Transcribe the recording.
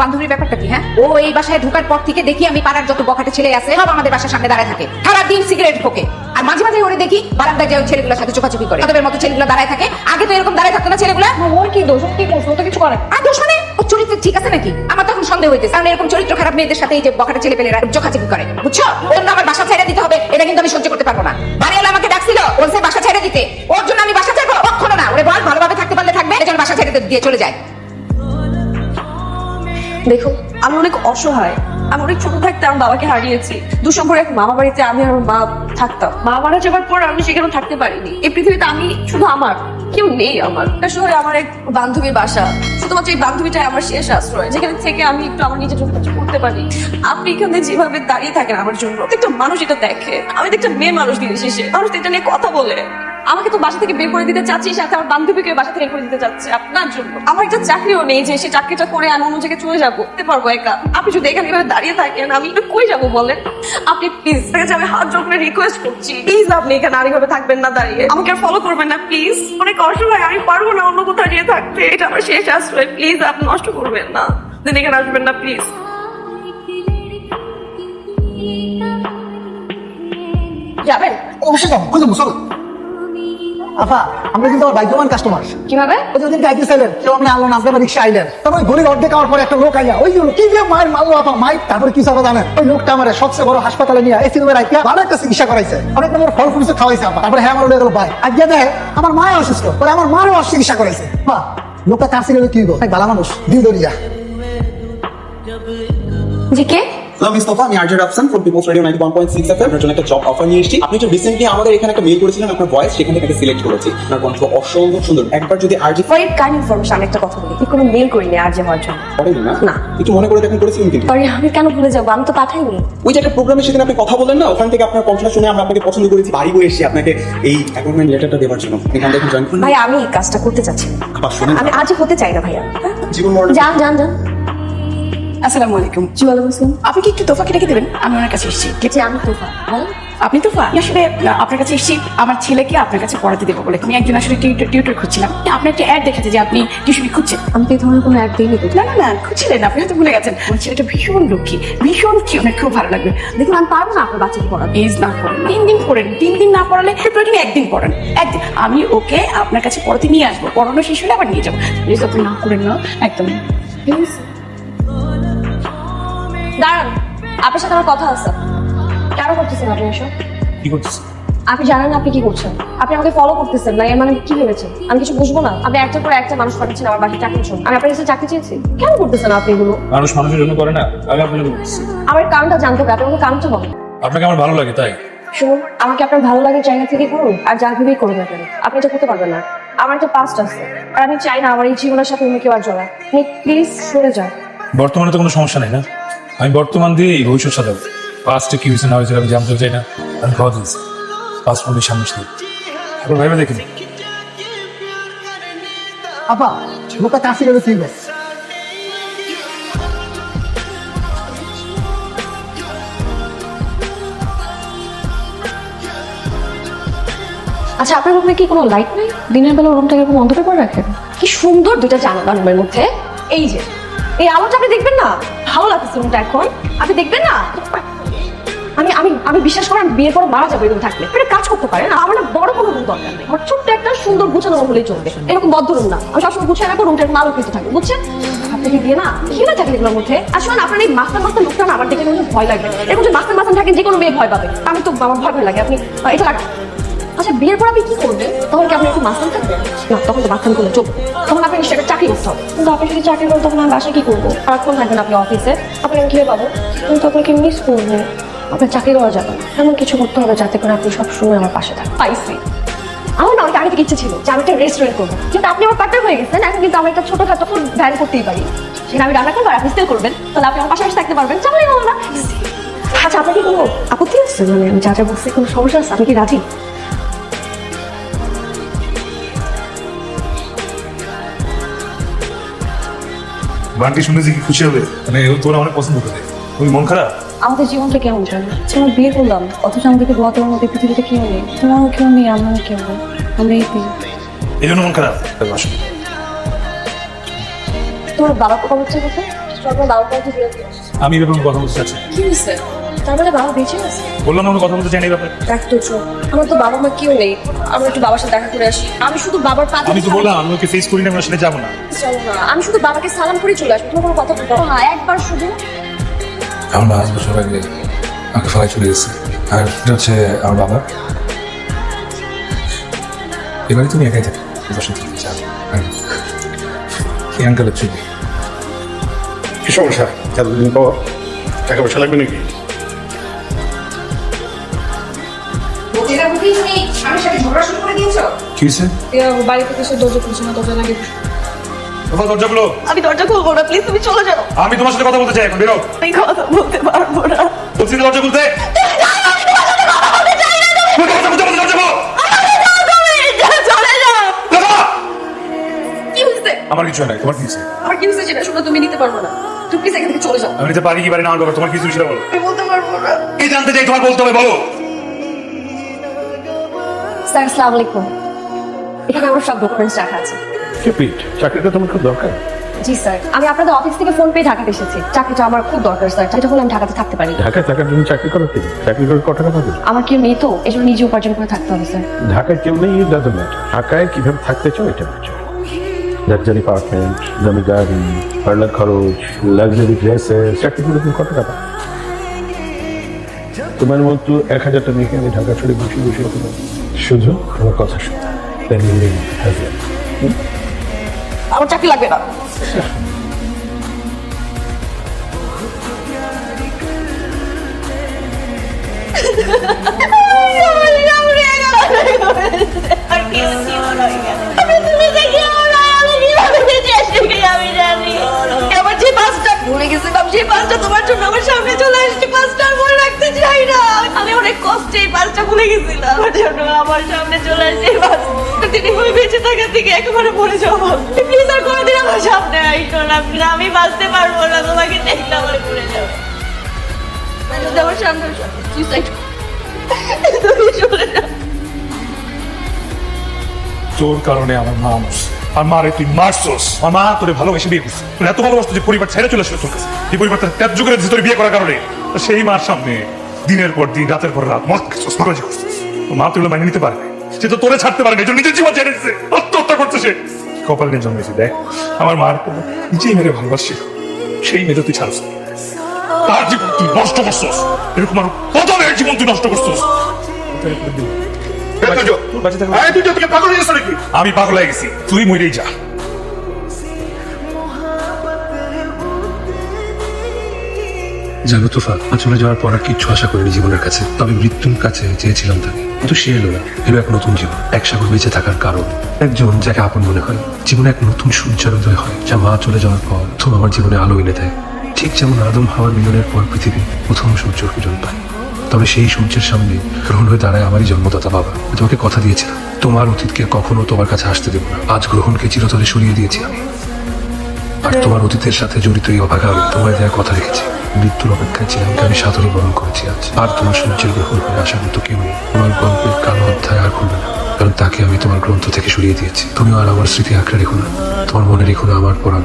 বান্ধবীর ব্যাপারটা কি? হ্যাঁ, ও এই বাসায় ঢোকার পর থেকে দেখি আমি পাড়ার যত বখাটে ছেলে আছে সব আমাদের বাসার সামনে দাঁড়ায় থাকে, সারাদিন সিগারেট ঠোকে। আর মাঝে মাঝে ওরে দেখি বারান্দায় যে ছেলেগুলোর সাথে চোখাচোখি করে, তাদের মতো ছেলেগুলো দাঁড়ায় থাকে। আগে তো এরকম দাঁড়ায় থাকতো না ছেলেগুলা। ওর কি দোষ? কি করছো? ও তো কিছু করে না। আর দোষ মানে ওর চরিত্র ঠিক আছে নাকি? আমার তখন সন্দেহ হইতেছে, কারণ এরকম চরিত্র খারাপ মেয়েদের সাথে এই যে বখাটে ছেলে পেলেরা চোখাচোখি করে, বুঝছো? ওর জন্য আমার বাসা ছেড়ে দিতে হবে, এটা কিন্তু আমি সহ্য করতে পারবো না। বাড়িওয়ালা আমাকে ডাকছিল, বলছে বাসা ছেড়ে দিতে, ওর জন্য আমি বাসা ছাড়বো? কখনো না। ওরে বল ভালোভাবে থাকতে পারলে থাকবে, এজন্য বাসা ছেড়ে দিয়ে চলে যায়। দেখো, আমি অনেক অসহায়। আমি অনেক ছোট থাকতে আমার বাবাকে হারিয়েছি। দুঃসম্পর্কে এক মামা বাড়িতে আমি আর মা থাকতাম। মা মারা যাবার পর আমি সেখানে থাকতে পারিনি। এই পৃথিবীতে আমি শুধু আমার, কেউ নেই আমার। একটা শহরে আমার এক বান্ধবীর বাসা, শুধুমাত্র এই বান্ধবীটাই আমার শেষ আশ্রয়, যেখানে থেকে আমি একটু আমার নিজের জন্য কিছু করতে পারি। আপনি এখানে যেভাবে দাঁড়িয়ে থাকেন আমার জন্য, প্রত্যেকটা মানুষ এটা দেখে। আমি তো একটা মেয়ে মানুষ, দিন শেষে মানুষ এটা নিয়ে কথা বলে। আমাকে তো বাসা থেকে বের করে দিতে চাচ্ছি, সাথে আমার বান্ধবীকে বাসা থেকে বের করে দিতে চাচ্ছে আপনার জন্য। আমার একটা চাকরিও নেই যে সে চাকরিটা করে আমি অন্য জায়গায় চলে যাবো, করতে পারবো একা। আপনি যদি এখানে এভাবে দাঁড়িয়ে থাকেন, আমি কই যাবো বলেন? আপনি প্লিজ, আমি হাত জোর করে রিকোয়েস্ট করছি, প্লিজ আপনি এখানে আর এইভাবে থাকবেন না দাঁড়িয়ে। আমাকে আর ফলো করবেন না প্লিজ। অনেক অসহায়, আমি পারবো না অন্য কোথাও গিয়ে থাকতে। এটা আমার শেষ আশ্রয়, প্লিজ আপনি নষ্ট করবেন না, দেন এখানে আসবেন না প্লিজ। যাবেন? অবশ্যই যাবো, কই যাবো? চলো। আপা, আমরা কিন্তু আমার ভাগ্যবান কাস্টমার। কিভাবে? ওই যেদিন গাইতেছিলেন, কেউ আপনি আলো নাচবেন রিক্সা আইলেন, তারপর গলির অর্ধেক খাওয়ার পরে একটা লোক আইয়া ওই কি যে মায়ের মারলো আপা, মাইক তারপরে কি চাপা জানেন? ওই লোকটা আমার সবচেয়ে বড় হাসপাতালে নিয়ে এসি রুমে রাখিয়া ভালো একটা চিকিৎসা করাইছে, অনেক নম্বর ফল ফুলছে খাওয়াইছে আপা। তারপরে হ্যাঁ আমার লয়ে গেল ভাই, আজকে দেখে আমার মায় অসুস্থ, পরে আমার মারও চিকিৎসা করাইছে। মা, লোকটা কার ছিল কি গো? ভালো মানুষ, দিল দরিয়া। জি কে? Hello, Miss Tofa, আমি RJ Rafsan from People's Radio 91.6 FM। আপনার জন্য একটা জব অফার নিয়ে এসেছি। আপনি যে রিসেন্টলি আমাদের এখানে একটা মেইল করেছিলেন, আপনার ভয়েস সেখান থেকে সিলেক্ট করেছি। আপনার কণ্ঠ অসম্ভব সুন্দর। একবার যদি RJ for it kind information, আমি একটা কথা বলি, আমি কোনো মেল করিনি আরজে হওয়ার জন্য। করেনি না? না। একটু মনে করে দেখেন করেছিলেন কিন্তু। সরি, আমি কেন ভুলে যাবো? আমি তো পাঠাইনি। ওই যে একটা প্রোগ্রামে সেদিন আপনি কথা বললেন না, ওখান থেকে আপনার কণ্ঠটা শুনে আমরা আপনাকে পছন্দ করেছি, বাড়ি বয়ে এসেছি আপনাকে এই অ্যাপয়েন্টমেন্ট লেটারটা দেওয়ার জন্য। এখান থেকে জয়েন করুন। ভাই, আমি এই কাজটা করতে চাচ্ছি না। আবার শুনেন, আমি আজই হতে চাই না ভাইয়া। জীবন মরণ। যান যান যান। আসসালামু আলাইকুম। জি ওয়ালাইকুম আসসালাম। আপনি কি একটু তোফাকে ডেকে দেবেন? আমি ওনার কাছে এসেছি। জি, আমি তোফা। বলেন। আপনি তোফা? আসলে আপনার কাছে এসেছি আমার ছেলেকে আপনার কাছে পড়াতে দেবো বলে। আমি একজন আসলে টিউটর খুঁজছিলাম। আপনি একটা অ্যাড দেখেছে যে আপনি টিউশনি খুঁজছেন। আমি তো এই ধরনের কোনো অ্যাড দিইনি। না না না, খুঁজছিলেন, আপনি হয়তো ভুলে গেছেন। আমার ছেলেটা ভীষণ লক্ষ্মী, ভীষণ কি, আপনার খুব ভালো লাগবে। দেখুন, আমি পারবো না আপনার বাচ্চাকে পড়াতে। প্লিজ না করেন, 3 দিন পড়েন। 3 দিন না পড়ালে প্রয়োজন 1 দিন পড়েন, 1 দিন। আমি ওকে আপনার কাছে পড়াতে নিয়ে আসবো, পড়ানো শেষ হলে আবার নিয়ে যাবো। প্লিজ আপনি না করেন না, একদম প্লিজ। দাঁড়ান, আপনার সাথে আমার কথা আছে। কেন করতেছেন আপনি এসব? কি করছিস? আপনি জানেন আপনি কি করছেন? আপনি আমাকে ফলো করতেছেন না, এর মানে কি ভেবেছেন আমি কিছু বুঝবো না? আপনি একটা করে একটা মানুষ পাঠাচ্ছেন আমার বাসায় চাকরির জন্য। আমি আপনার কাছে চাকরি চেয়েছি, কেন করতেছেন আপনি এগুলো? মানুষ মানুষের জন্য করে না, আমি আপনার জন্য করছি। আমার কারণটা জানতে হবে, আপনি আমাকে কারণটা বলেন। আপনাকে আমার ভালো লাগে তাই। শুনুন, আমাকে আপনার ভালো লাগার জায়গা থেকে করুন, আর যার ভেবেই করুন না কেন, আপনি এটা করতে পারবেন না। আমার একটা পাস্ট আছে, আর আমি চাই না আমার এই জীবনের সাথে অন্য কেউ আর জড়ায়। প্লিজ সরে যান। বর্তমানে তো কোনো সমস্যা নেই না, আমি বর্তমান দিয়ে ভবিষ্যৎ সাজাবো। পাস্টে কি হয়েছে না হয়েছে আমি জানতে চাই না, আমি খাওয়া দিয়েছি পাস্ট মধ্যে সামনে আসতে এখন ভেবে দেখিনি। আপা, লোকটা কার ছিল কি গো? আচ্ছা, আপনার রুমে কি কোনো লাইট নেই? দিনের বেলা রুমটাকে এরকম অন্ধকার করে রাখেন? কি সুন্দর দুইটা জানালা রুমের মধ্যে। এই যে এই আলোটা আপনি দেখবেন না? ভালো লাগতেছে রুমটা এখন, আপনি দেখবেন না? আমি আমি আমি বিশ্বাস করেন বিয়ের পর মারা যাবে এরকম থাকলে। একটা কাজ করতে পারেন, আমার না বড় কোনো রুম দরকার নেই, আমার ছোট্ট একটা সুন্দর গুছানো রুম হলেই চলবে। এরকম বদ্ধ রুম না, আমি সবসময় গুছিয়ে রাখবো, রুমটার মালও কিন্তু থাকবে, বুঝছেন? আপনাকে দিয়ে না খেলে থাকেন এগুলোর মধ্যে। আসলে আপনার এই মাস্টার লোকটা না আমার দেখে মনে হয় ভয় লাগবে। এরকম যে মাস্টার থাকেন, যে কোনো মেয়ে ভয় পাবে। আমি তো আমার ভয় লাগে। আপনি এটা লাগান। আচ্ছা, বিয়ের পর আপনি কি করবেন? তখন কি আপনি একটু মাস্তান থাকবেন? না, তখন তো মাস্তান করলে চলবে। তখন আপনি নিশ্চয়ই একটা চাকরি করতে হবে। কিন্তু আপনি যদি চাকরি করেন তখন আমি বাসায় কি করবো? সারাক্ষণ থাকবেন আপনি অফিসে, আপনাকে আমি কিভাবে পাবো? কিন্তু আপনাকে মিস করবো। আপনার চাকরি করা যাবে না, এমন কিছু করতে হবে যাতে করে আপনি সবসময় আমার পাশে থাকেন। পাইছি। আমার না অনেক আগে থেকে ইচ্ছে ছিল যে আমি একটা রেস্টুরেন্ট করবো, কিন্তু আপনি আমার পার্টনার হয়ে গেছেন। এখন কিন্তু আমি একটা ছোটখাটো ভ্যান করতেই পারি, সেখানে আমি রান্না করবো আর আপনি সেল করবেন, তাহলে আপনি আমার পাশাপাশি থাকতে পারবেন। চালাই হলো না? আচ্ছা, আপনার কি কোনো আপত্তি আছে? মানে আমি যা যা বলছি কোনো সমস্যা আছে? আপনি কি রাজি? গানটি শুনে যে কি খুশি হবে, মানে তোরা অনেক পছন্দ করে। তুমি মন খারাপ? আমাদের জীবনটা কেমন জানো? আমরা বিয়ে করলাম, অথচ আমাদেরকে দোয়া দেওয়ার মধ্যে পৃথিবীতে কেউ নেই। তোমারও কেউ নেই, আমারও কেউ নেই। আমরা এই পেয়ে এই জন্য মন খারাপ? আসো। তোমার বাবা কবে হচ্ছে কথা? আপনার বাবা কত ফেরত দিয়ে আসছে। আমি এই ব্যাপারে কথা বলতে চাচ্ছি না। কি হয়েছে? তার মানে বাবা বেঁচে আছে? বললাম না, আমি কথা বলতে চাই না এই ব্যাপারে। দেখ তো চোখ, আমার তো বাবা মা কেউ নেই, আমরা একটু বাবার সাথে দেখা করে আসি। আমি শুধু বাবার পা আমি তো বললাম আমি ওকে ফেস করি না, আমি আসলে যাবো না। চলো না, আমি শুধু বাবাকে সালাম করে চলে আসবো, তোমার কোনো কথা বলবো না, একবার শুধু। আমার মা 5 বছর আগে আমাকে ফেলাই চলে গেছে। আর এটা হচ্ছে আমার বাবা। এবারে তুমি একাই থাকি, বসে থেকে যাও। এই আঙ্কেলের ছবি। কি সমস্যা? এতদিন পর টাকা পয়সা লাগবে নাকি? বউয়েরা বুঝি তুমি স্বামীর সাথে ঝগড়া শুরু করে দিয়েছো? কি হয়েছে? বাড়ি থেকে এসে দরজা খুলছে না, দরজা লাগে। তোমার দরজাগুলো। আমি দরজা খুলবো না, প্লিজ তুমি চলে যাও। আমি তোমার সাথে কথা বলতে চাই, এখন বেরো। আমি কথা বলতে পারবো না। বলছি না দরজা খুলতে। চলে যাও। কি হয়েছে? আমার কিছু নাই, তোমার কি হয়েছে? আমার কি হয়েছে সেটা শুনে তুমি নিতে পারবো না, তুমি প্লিজ এখান থেকে চলে যাও। আমি নিতে পারি কি পারি না আমার ব্যাপার, তোমার কিছু সেটা বলো। আমি বলতে পারবো না। কি জানতে চাই তোমার বলতে হবে, বলো। স্যার আসসালামু আলাইকুম, এখানে আমার সব ডকুমেন্টস রাখা আছে। রিপিট, চাকরিটা তোমার খুব দরকার। জি স্যার, আমি আপনাদের অফিস থেকে ফোন পেয়ে ঢাকাতে এসেছি। চাকরিটা আমার খুব দরকার স্যার, চাকরিটা হলে আমি ঢাকাতে থাকতে পারি। ঢাকায় থাকার জন্য চাকরি করার থেকে চাকরি করে কত টাকা পাবে? আমার কেউ নেই তো, এই জন্য নিজে উপার্জন করে থাকতে হবে স্যার। ঢাকায় কেউ নেই, ইট ডাজন্ট ম্যাটার। ঢাকায় কিভাবে থাকতে চাও এটা ম্যাটার। লাক্সারি অ্যাপার্টমেন্ট, দামি গাড়ি, পার্লার খরচ, লাক্সারি ড্রেসেস, চাকরি করে তুমি কত টাকা? তোমার মতো 1000 টাকা নিয়ে আমি ঢাকা ছেড়ে বসে বসে শুধু আমার কথা শুনতে। আমার চাকরি লাগবে না। আমার যে পাঁচটা ভুলে গেছিলাম, সেই পাঁচটা তোমার জন্য আমার সামনে চলে আসছে। পাঁচটা আর মনে রাখতে চাই না। আমি অনেক কষ্টে এই পাঁচটা ভুলে গেছিলাম। আমার জন্য আমার সামনে চলে আসছে পাঁচটা। তিনি হয়ে বেঁচে থাকার থেকে একেবারে মরে যাবো। প্লিজ আর কোনোদিন আমার সামনে আইসো না। আমি বাঁচতে পারবো না, তোমাকে দেখলে আমার মরে যাবো। আমার সামনে সুইসাইড, তুমি চলে যাও। তোর কারণে আমার মা মরছে। আর মারে তুই মারছস। আমার মা তোরে ভালোবেসে বিয়ে করছে, তোর এত ভালোবাসতো যে পরিবার ছেড়ে চলে আসলো তোর কাছে। এই পরিবারটা ত্যায্য করে দিয়েছে তোর বিয়ে করার কারণে। আর সেই মার সামনে দিনের পর দিন, রাতের পর রাত মদ খাচ্ছস, মারাজি করছিস। তোর মা তুই মাইনে নিতে পারে না। সে তো তোরে ছাড়তে পারে না, এই জন্য নিজের জীবন ছেড়ে দিচ্ছে, আত্মহত্যা করছে সে। কপাল নিয়ে জন্মেছে দেখ, আমার মার নিজেই মেরে ভালোবাসছিল, সেই মেয়ে তুই ছাড়ছ। তার জীবন তুই নষ্ট করছস। এরকম আরো কত মেয়ের জীবন তুই নষ্ট করছস। আমি পাগল হয়ে গেছি, তুই মরেই যা। জানো তোফা, চলে যাওয়ার পর আর কিচ্ছু আশা করিনি জীবনের কাছে, তবে মৃত্যুর কাছে চেয়েছিলাম তাকে। কিন্তু সে এলো না, এলো এক নতুন জীবন, এক সাগর বেঁচে থাকার কারণ, একজন যাকে আপন মনে হয়। জীবনে এক নতুন সূর্যের উদয় হয়, যা মা চলে যাওয়ার পর প্রথম আমার জীবনে আলো এনে দেয়। ঠিক যেমন আদম হাওয়ার মিলনের পর পৃথিবী প্রথম সূর্যের কিরণ পায়, তবে সেই সূর্যের সামনে গ্রহণ হয়ে দাঁড়ায় আমারই জন্মদাতা বাবা। তোমাকে কথা দিয়েছিলাম তোমার অতীতকে কখনো তোমার কাছে আসতে দেবো না। আজ গ্রহণকে চিরতরে সরিয়ে দিয়েছি আমি, আর তোমার অতীতের সাথে জড়িত এই অভাগা আমি তোমায় দেওয়ার কথা রেখেছি। মৃত্যুর অপেক্ষায় ছিলাম, আমি সাদরে বরণ করেছি আজ। আর তোমার সূর্যের গ্রহণ হয়ে আসার মতো কেউ নেই। তোমার গল্পের কালো অধ্যায় আর খুলবে না, কারণ তাকে আমি তোমার গ্রন্থ থেকে সরিয়ে দিয়েছি। তুমিও আর আমার স্মৃতি আঁকড়ে রেখো না, তোমার মনে রেখো না আমার পরাণ।